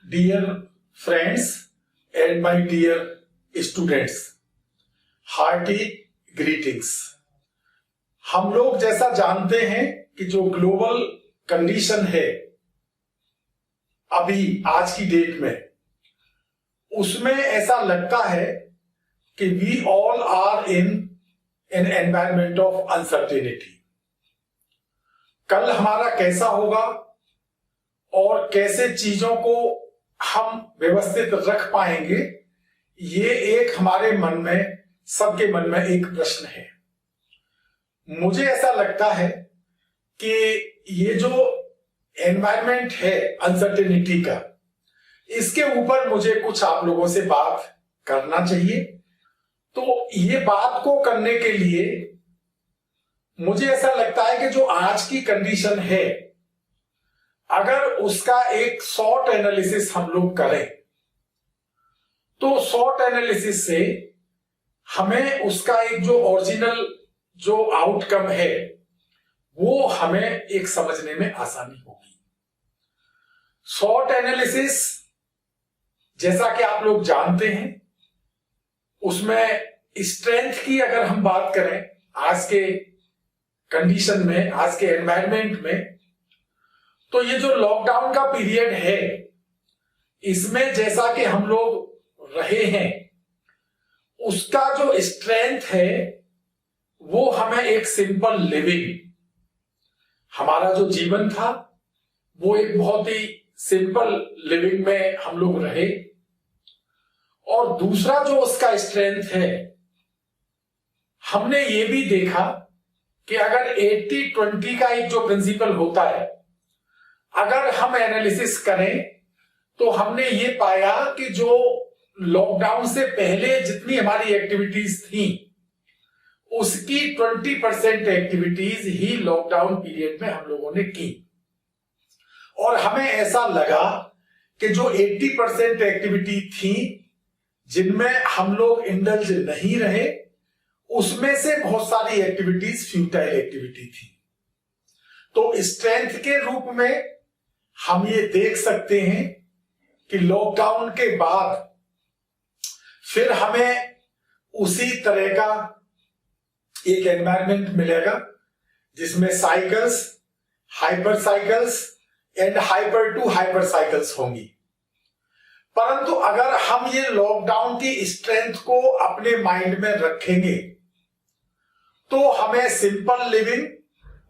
Dear friends and my dear students, hearty greetings। हम लोग जैसा जानते हैं कि जो ग्लोबल कंडीशन है अभी आज की डेट में, उसमें ऐसा लगता है कि we all are in an environment of uncertainty. कल हमारा कैसा होगा और कैसे चीजों को हम व्यवस्थित रख पाएंगे, ये एक हमारे मन में, सबके मन में एक प्रश्न है। मुझे ऐसा लगता है कि ये जो एनवायरमेंट है अनसर्टेनिटी का, इसके ऊपर मुझे कुछ आप लोगों से बात करना चाहिए। तो ये बात को करने के लिए मुझे ऐसा लगता है कि जो आज की कंडीशन है, अगर उसका एक शॉर्ट एनालिसिस हम लोग करें तो शॉर्ट एनालिसिस से हमें उसका एक जो ओरिजिनल जो आउटकम है वो हमें एक समझने में आसानी होगी। शॉर्ट एनालिसिस जैसा कि आप लोग जानते हैं, उसमें स्ट्रेंथ की अगर हम बात करें आज के कंडीशन में, आज के एनवायरनमेंट में, तो ये जो लॉकडाउन का पीरियड है, इसमें जैसा कि हम लोग रहे हैं, उसका जो स्ट्रेंथ है वो हमें एक सिंपल लिविंग, हमारा जो जीवन था वो एक बहुत ही सिंपल लिविंग में हम लोग रहे। और दूसरा जो उसका स्ट्रेंथ है, हमने ये भी देखा कि अगर 80-20 का एक जो प्रिंसिपल होता है, अगर हम एनालिसिस करें तो हमने ये पाया कि जो लॉकडाउन से पहले जितनी हमारी एक्टिविटीज थी, उसकी 20% एक्टिविटीज ही लॉकडाउन पीरियड में हम लोगों ने की। और हमें ऐसा लगा कि जो 80% एक्टिविटी थी जिनमें हम लोग इंडल्ज नहीं रहे, उसमें से बहुत सारी एक्टिविटीज फ्यूटाइल एक्टिविटी थी। तो स्ट्रेंथ के रूप में हम ये देख सकते हैं कि लॉकडाउन के बाद फिर हमें उसी तरह का एक एनवायरनमेंट मिलेगा जिसमें cycles, hyper cycles and hyper to hyper cycles होंगी। परंतु अगर हम ये लॉकडाउन की स्ट्रेंथ को अपने माइंड में रखेंगे तो हमें सिंपल लिविंग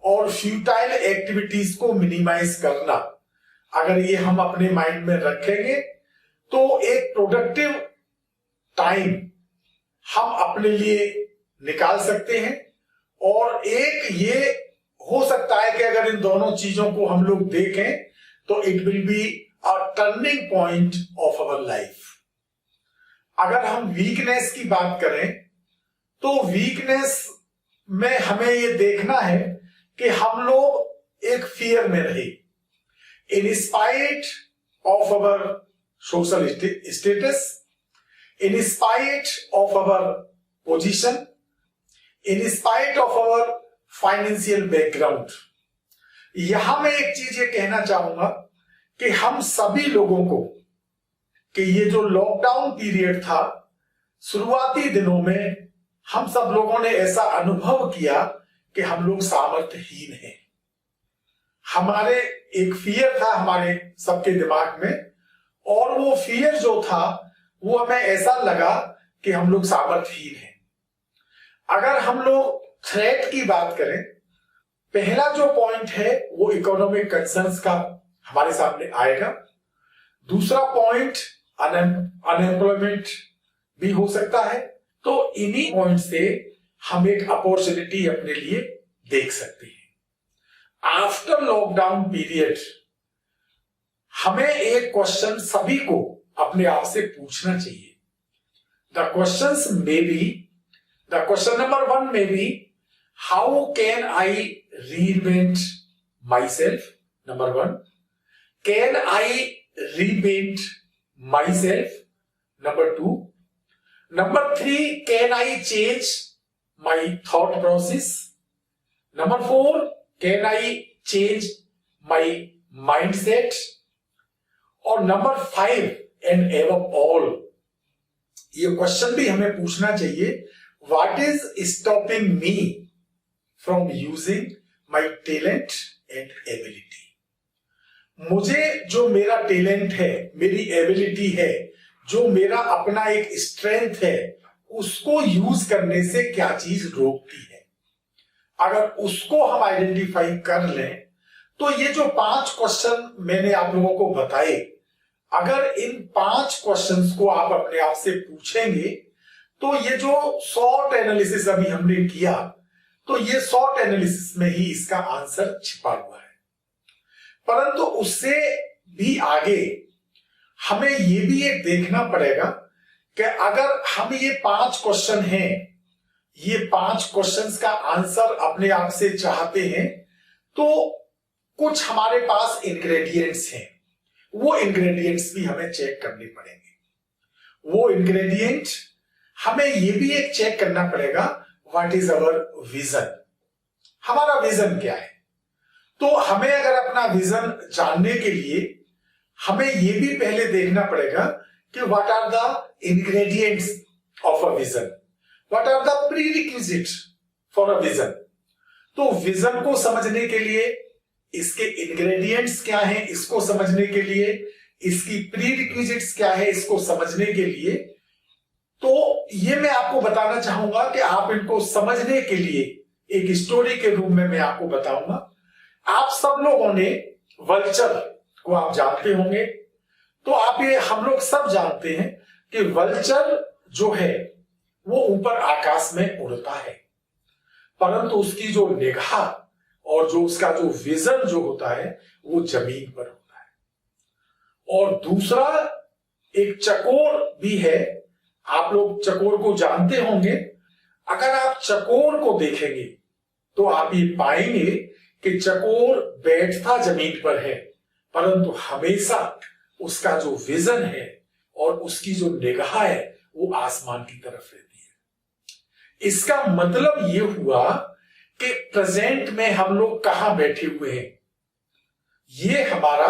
और फ्यूटाइल एक्टिविटीज को मिनिमाइज करना, अगर ये हम अपने माइंड में रखेंगे तो एक प्रोडक्टिव टाइम हम अपने लिए निकाल सकते हैं। और एक ये हो सकता है कि अगर इन दोनों चीजों को हम लोग देखें तो it will be a turning point of our life. अगर हम वीकनेस की बात करें तो वीकनेस में हमें ये देखना है कि हम लोग एक फियर में रहे। In spite of our social status, in spite of our position, in spite of our financial background, यहां मैं एक चीज ये कहना चाहूंगा कि हम सभी लोगों को कि ये जो लॉकडाउन पीरियड था, शुरुआती दिनों में हम सब लोगों ने ऐसा अनुभव किया कि हम लोग सामर्थ्यहीन हैं। हमारे एक फियर था हमारे सबके दिमाग में, और वो फियर जो था वो हमें ऐसा लगा कि हम लोग सामर्थ्यहीन हैं। अगर हम लोग थ्रेट की बात करें, पहला जो पॉइंट है वो इकोनॉमिक कंसर्न्स का हमारे सामने आएगा। दूसरा पॉइंट अनएम्प्लॉयमेंट भी हो सकता है। तो इन्हीं पॉइंट से हम एक अपॉर्चुनिटी अपने लिए देख सकते हैं। आफ्टर लॉकडाउन पीरियड हमें एक क्वेश्चन सभी को अपने आप से पूछना चाहिए। The questions may be, the question number 1 may be, how can I reinvent my self? Number 1, can I repaint my self? Number 2, number 3, can I change my thought process? Number 4, can I change my mindset? और number 5 and above all, ये question भी हमें पूछना चाहिए, what is stopping me from using my talent and ability. मुझे जो मेरा talent है, मेरी एबिलिटी है, जो मेरा अपना एक स्ट्रेंथ है, उसको यूज करने से क्या चीज रोकती है। अगर उसको हम आइडेंटिफाई कर लें तो ये जो 5 क्वेश्चन मैंने आप लोगों को बताए, अगर इन 5 क्वेश्चंस को आप अपने आप से पूछेंगे तो ये जो शॉर्ट एनालिसिस अभी हमने किया, तो ये शॉर्ट एनालिसिस में ही इसका आंसर छिपा हुआ है। परंतु उससे भी आगे हमें ये भी एक देखना पड़ेगा कि अगर हम ये 5 क्वेश्चन हैं, ये 5 क्वेश्चंस का आंसर अपने आप से चाहते हैं, तो कुछ हमारे पास इंग्रेडिएंट्स हैं, वो इंग्रेडिएंट्स भी हमें चेक करने पड़ेंगे। वो इंग्रेडिएंट हमें ये भी एक चेक करना पड़ेगा, व्हाट इज अवर विजन, हमारा विजन क्या है। तो हमें अगर अपना विजन जानने के लिए हमें यह भी पहले देखना पड़ेगा कि what are the ingredients of a vision, what are the prerequisite for a vision. तो विजन को समझने के लिए इसके इंग्रेडिएंट्स क्या हैं, इसको समझने के लिए इसकी प्रीरिक्विजिट्स क्या है, इसको समझने के लिए, तो ये मैं आपको बताना चाहूंगा कि आप इनको समझने के लिए एक स्टोरी के रूप में मैं आपको बताऊंगा। आप सब लोगों ने वल्चर को आप जानते होंगे, तो आप ये हम लोग सब जानते हैं कि वल्चर जो है वो ऊपर आकाश में उड़ता है, परंतु उसकी जो निगाह और जो उसका जो विजन जो होता है वो जमीन पर होता है। और दूसरा एक चकोर भी है, आप लोग चकोर को जानते होंगे। अगर आप चकोर को देखेंगे तो आप ये पाएंगे कि चकोर बैठता जमीन पर है, परंतु हमेशा उसका जो विजन है और उसकी जो निगाह है वो आसमान की तरफ रहती है। इसका मतलब ये हुआ कि प्रेजेंट में हम लोग कहां बैठे हुए हैं, ये हमारा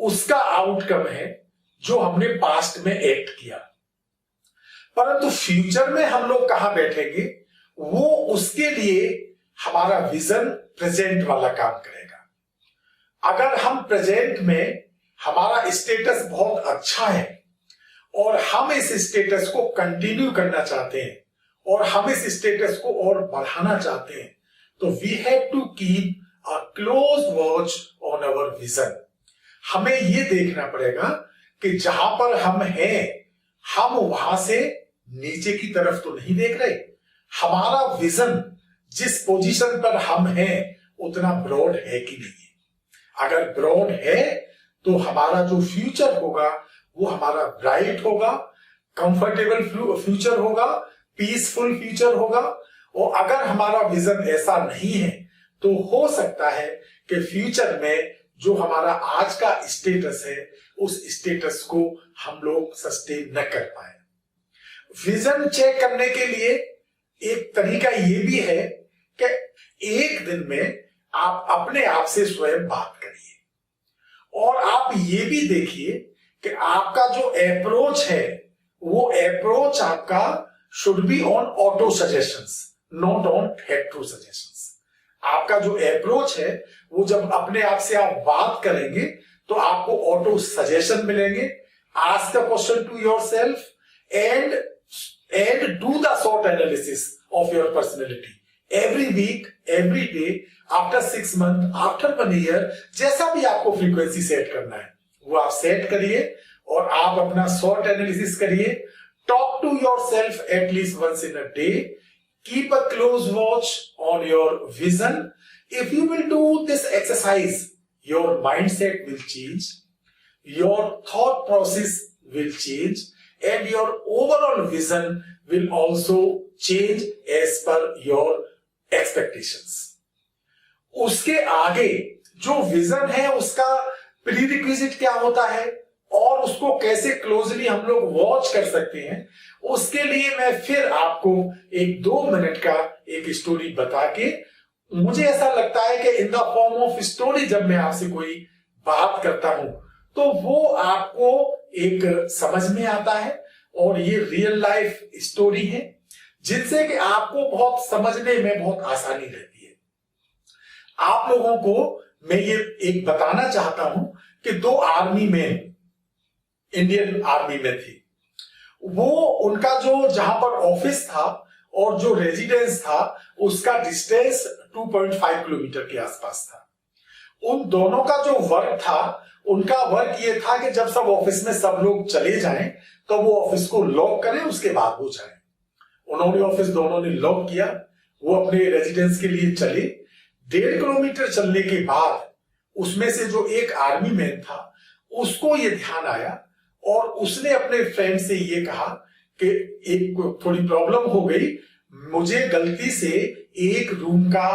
उसका आउटकम है जो हमने पास्ट में एक्ट किया। परंतु फ्यूचर में हम लोग कहां बैठेंगे, वो उसके लिए हमारा विजन प्रेजेंट वाला काम करेगा। अगर हम प्रेजेंट में हमारा स्टेटस बहुत अच्छा है और हम इस स्टेटस को कंटिन्यू करना चाहते हैं और हम इस स्टेटस को और बढ़ाना चाहते हैं, तो we have to keep a close watch on our vision. हमें यह देखना पड़ेगा कि जहां पर हम हैं, हम वहां से नीचे की तरफ तो नहीं देख रहे। हमारा विजन जिस पोजीशन पर हम हैं उतना ब्रॉड है कि नहीं है। अगर ब्रॉड है तो हमारा जो फ्यूचर होगा वो हमारा ब्राइट होगा, कंफर्टेबल फ्यूचर होगा, पीसफुल फ्यूचर होगा। और अगर हमारा विजन ऐसा नहीं है तो हो सकता है कि फ्यूचर में जो हमारा आज का स्टेटस है उस स्टेटस को हम लोग सस्टेन न कर पाए। विजन चेक करने के लिए एक तरीका ये भी है कि एक दिन में आप अपने आप से स्वयं बात करिए और आप ये भी देखिए कि आपका जो अप्रोच है वो अप्रोच आपका should be on auto suggestions, not on hetero suggestions. आपका जो अप्रोच है वो जब अपने आप से आप बात करेंगे तो आपको ऑटो सजेशन मिलेंगे। Ask a question to yourself and do the SWOT analysis of your personality every week, every day, after 6 months, after 1 year, जैसा भी आपको फ्रीक्वेंसी सेट करना है वो आप सेट करिए और आप अपना SWOT एनालिसिस करिए। Talk to yourself at least once in a day, keep a close watch on your vision. If you will do this exercise, your mindset will change, your thought process will change and your overall vision will also change as per your expectations. उसके आगे जो vision है उसका prerequisite क्या होता है और उसको कैसे क्लोजली हम लोग वॉच कर सकते हैं, उसके लिए मैं फिर आपको एक 2 मिनट का एक स्टोरी बता के, मुझे ऐसा लगता है कि in the form of story जब मैं आपसे कोई बात करता हूं तो वो आपको एक समझ में आता है और ये रियल लाइफ स्टोरी है जिनसे कि आपको बहुत समझने में बहुत आसानी रहती है। आप लोगों को मैं ये एक बताना चाहता हूं कि 2 आर्मी मैन इंडियन आर्मी में थे। वो उनका जो जहां पर ऑफिस था और जो रेजिडेंस था उसका डिस्टेंस 2.5 किलोमीटर के आसपास था। उन दोनों का जो वर्क था, उनका वर्क ये था कि जब सब ऑफिस में सब लोग चले जाएं तो वो ऑफिस को लॉक करें, उसके बाद वो जाएं। उन्होंने ऑफिस दोनों ने लॉक किया, वो अपने रेजिडेंस के लिए चले। 1.5 किलोमीटर चलने के बाद उसमें से जो एक आर्मी मैन था उसको ये ध्यान आया और उसने अपने फ्रेंड से ये कहा कि एक थोड़ी प्रॉब्लम हो गई, मुझे गलती से एक रूम का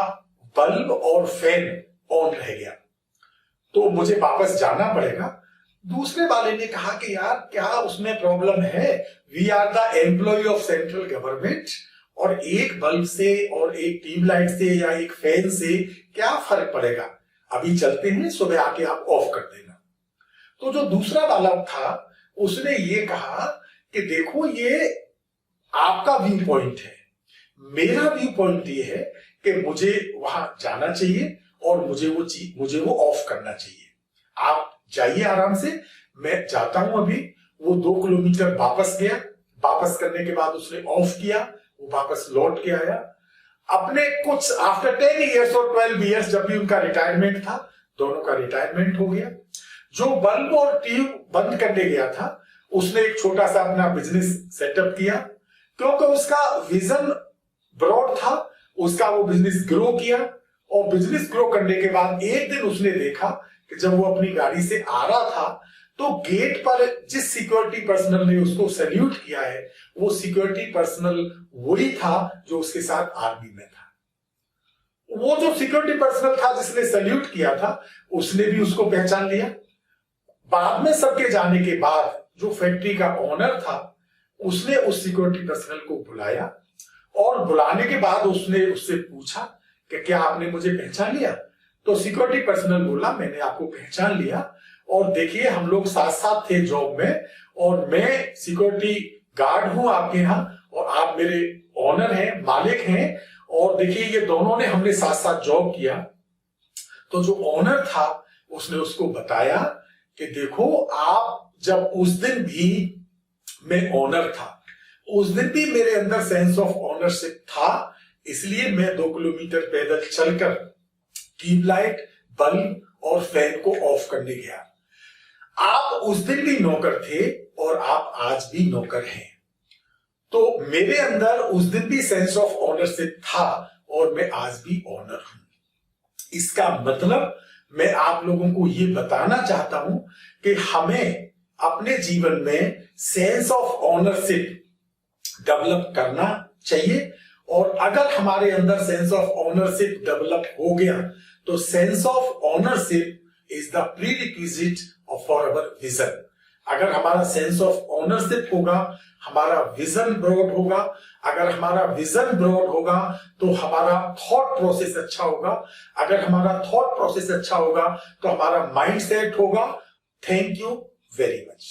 बल्ब और फैन ऑन रह गया तो मुझे वापस जाना पड़ेगा। दूसरे वाले ने कहा कि यार क्या उसमें प्रॉब्लम है, we are the employ of central government और एक बल्ब से और एक ट्यूबलाइट से या एक फैन से क्या फर्क पड़ेगा, अभी चलते हैं, सुबह आके आप ऑफ कर देना। तो जो दूसरा वाला था उसने ये कहा कि देखो ये आपका व्यू पॉइंट है, मेरा व्यू पॉइंट ये है कि मुझे वहां जाना चाहिए और मुझे वो ऑफ करना चाहिए। आप जाइए आराम से, मैं जाता हूं अभी। वो 2 किलोमीटर वापस गया, वापस करने के बाद उसने ऑफ किया, वो वापस लौट के आया। अपने कुछ आफ्टर 10 इयर्स और 12 इयर्स जब भी उनका रिटायरमेंट था, दोनों का रिटायरमेंट हो गया। जो बल्ब और ट्यूब बंद करने गया था उसने एक छोटा सा अपना बिजनेस सेटअप किया, क्योंकि उसका विजन ब्रॉड था। उसका वो बिजनेस ग्रो किया और बिजनेस ग्रो करने के बाद एक दिन उसने देखा कि जब वो अपनी गाड़ी से आ रहा था तो गेट पर जिस सिक्योरिटी पर्सनल ने उसको सैल्यूट किया है वो सिक्योरिटी पर्सनल वही था जो उसके साथ आर्मी में था। वो जो सिक्योरिटी पर्सनल था जिसने सैल्यूट किया था उसने भी उसको पहचान लिया। बाद में सबके जाने के बाद जो फैक्ट्री का ओनर था उसने उस सिक्योरिटी पर्सनल को बुलाया और बुलाने के बाद उसने उससे पूछा कि क्या आपने मुझे पहचान लिया। तो सिक्योरिटी पर्सनल बोला मैंने आपको पहचान लिया और देखिए हम लोग साथ साथ थे जॉब में और मैं सिक्योरिटी गार्ड हूं आपके यहाँ और आप मेरे ओनर हैं, मालिक हैं, और देखिए ये दोनों ने हमने साथ साथ जॉब किया। तो जो ओनर था उसने उसको बताया कि देखो आप जब उस दिन भी मैं ओनर था, उस दिन भी मेरे अंदर सेंस ऑफ ओनरशिप था, इसलिए मैं 2 किलोमीटर पैदल चलकर ट्यूबलाइट, बल्ब और फैन को ऑफ करने गया। आप उस दिन भी नौकर थे और आप आज भी नौकर हैं। तो मेरे अंदर उस दिन भी सेंस ऑफ ओनरशिप था और मैं आज भी ओनर हूं। इसका मतलब मैं आप लोगों को यह बताना चाहता हूं कि हमें अपने जीवन में सेंस ऑफ ओनरशिप डेवलप करना चाहिए और अगर हमारे अंदर सेंस ऑफ ओनरशिप डेवलप हो गया तो sense of ownership is the prerequisite for our vision. अगर हमारा सेंस ऑफ ओनरशिप होगा, हमारा विजन ब्रॉड होगा। अगर हमारा विजन ब्रॉड होगा तो हमारा थॉट प्रोसेस अच्छा होगा। अगर हमारा थॉट प्रोसेस अच्छा होगा तो हमारा माइंड सेट होगा। Thank you very much.